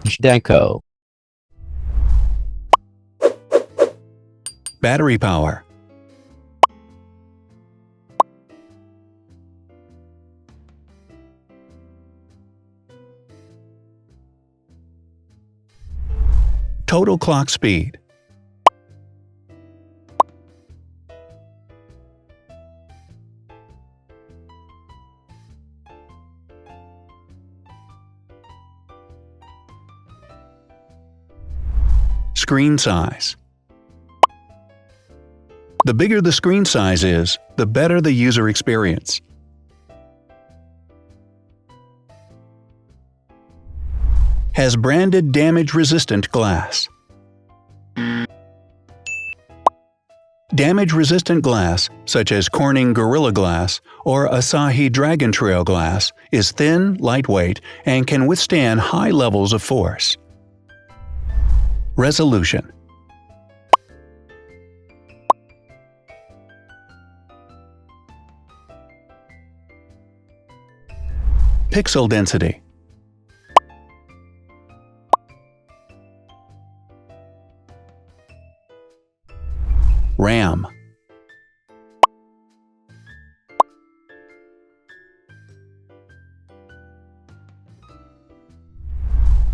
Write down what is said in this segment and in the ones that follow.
Zhdanko. Battery power. Total clock speed. Screen size. The bigger the screen size is, the better the user experience. Has branded damage-resistant glass. Damage-resistant glass, such as Corning Gorilla Glass or Asahi Dragon Trail glass, is thin, lightweight, and can withstand high levels of force. Resolution. Pixel density. RAM.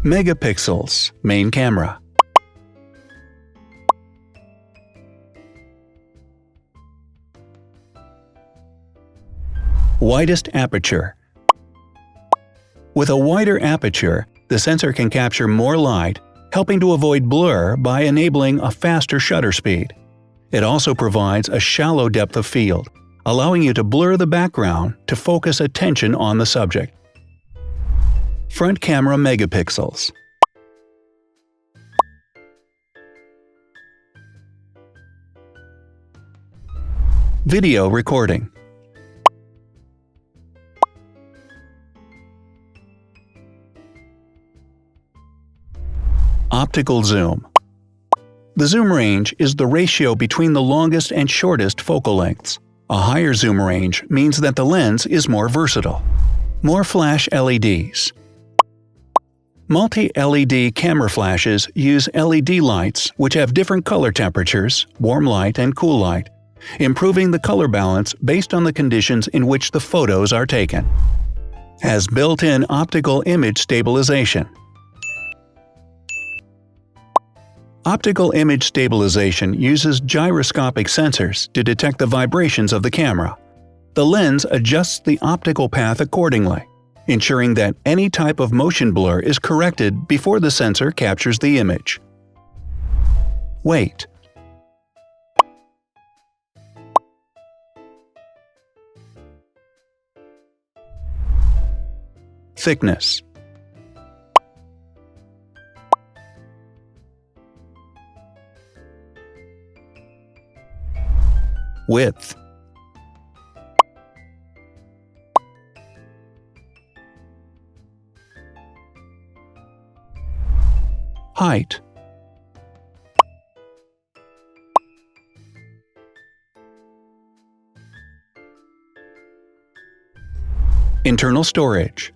Megapixels, main camera. Widest aperture. With a wider aperture, the sensor can capture more light, helping to avoid blur by enabling a faster shutter speed. It also provides a shallow depth of field, allowing you to blur the background to focus attention on the subject. Front camera megapixels. Video recording. Optical zoom. The zoom range is the ratio between the longest and shortest focal lengths. A higher zoom range means that the lens is more versatile. More flash LEDs. Multi-LED camera flashes use LED lights which have different color temperatures, warm light and cool light, improving the color balance based on the conditions in which the photos are taken. Has built-in optical image stabilization. Optical image stabilization uses gyroscopic sensors to detect the vibrations of the camera. The lens adjusts the optical path accordingly, ensuring that any type of motion blur is corrected before the sensor captures the image. Weight. Thickness. Width. Height. Internal storage.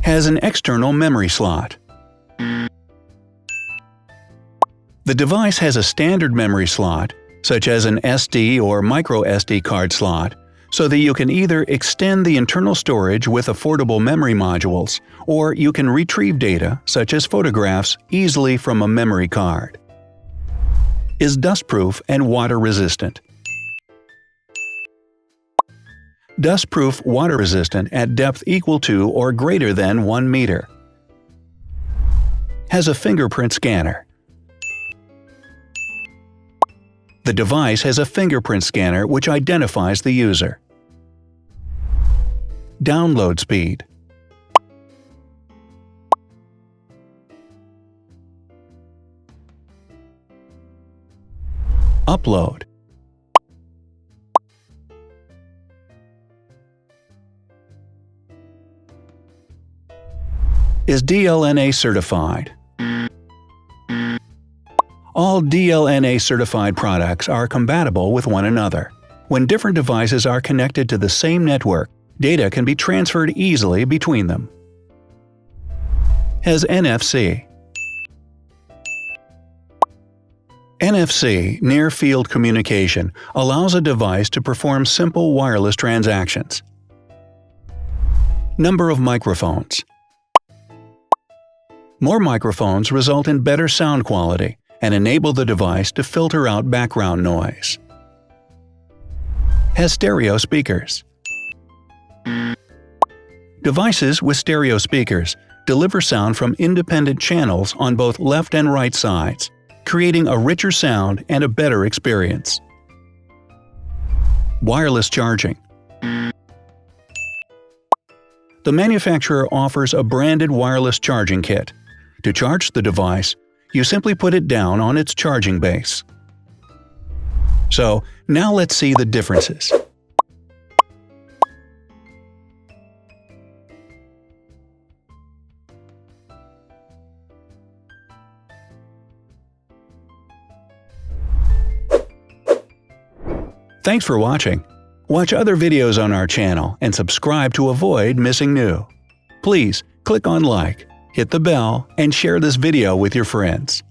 Has an external memory slot. The device has a standard memory slot, such as an SD or micro SD card slot, so that you can either extend the internal storage with affordable memory modules, or you can retrieve data, such as photographs, easily from a memory card. Is dustproof and water-resistant. Dustproof water-resistant at depth equal to or greater than 1 meter. Has a fingerprint scanner. The device has a fingerprint scanner which identifies the user. Download speed. Upload. Is DLNA certified. All DLNA certified products are compatible with one another. When different devices are connected to the same network, data can be transferred easily between them. Has NFC. NFC, Near Field Communication, allows a device to perform simple wireless transactions. Number of microphones. More microphones result in better sound quality and enable the device to filter out background noise. Has stereo speakers. Devices with stereo speakers deliver sound from independent channels on both left and right sides, creating a richer sound and a better experience. Wireless charging. The manufacturer offers a branded wireless charging kit. To charge the device, you simply put it down on its charging base. So, now let's see the differences. Thanks for watching. Watch other videos on our channel and subscribe to avoid missing new. Please click on like, hit the bell, and share this video with your friends.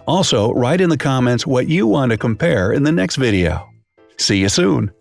Also, write in the comments what you want to compare in the next video. See you soon!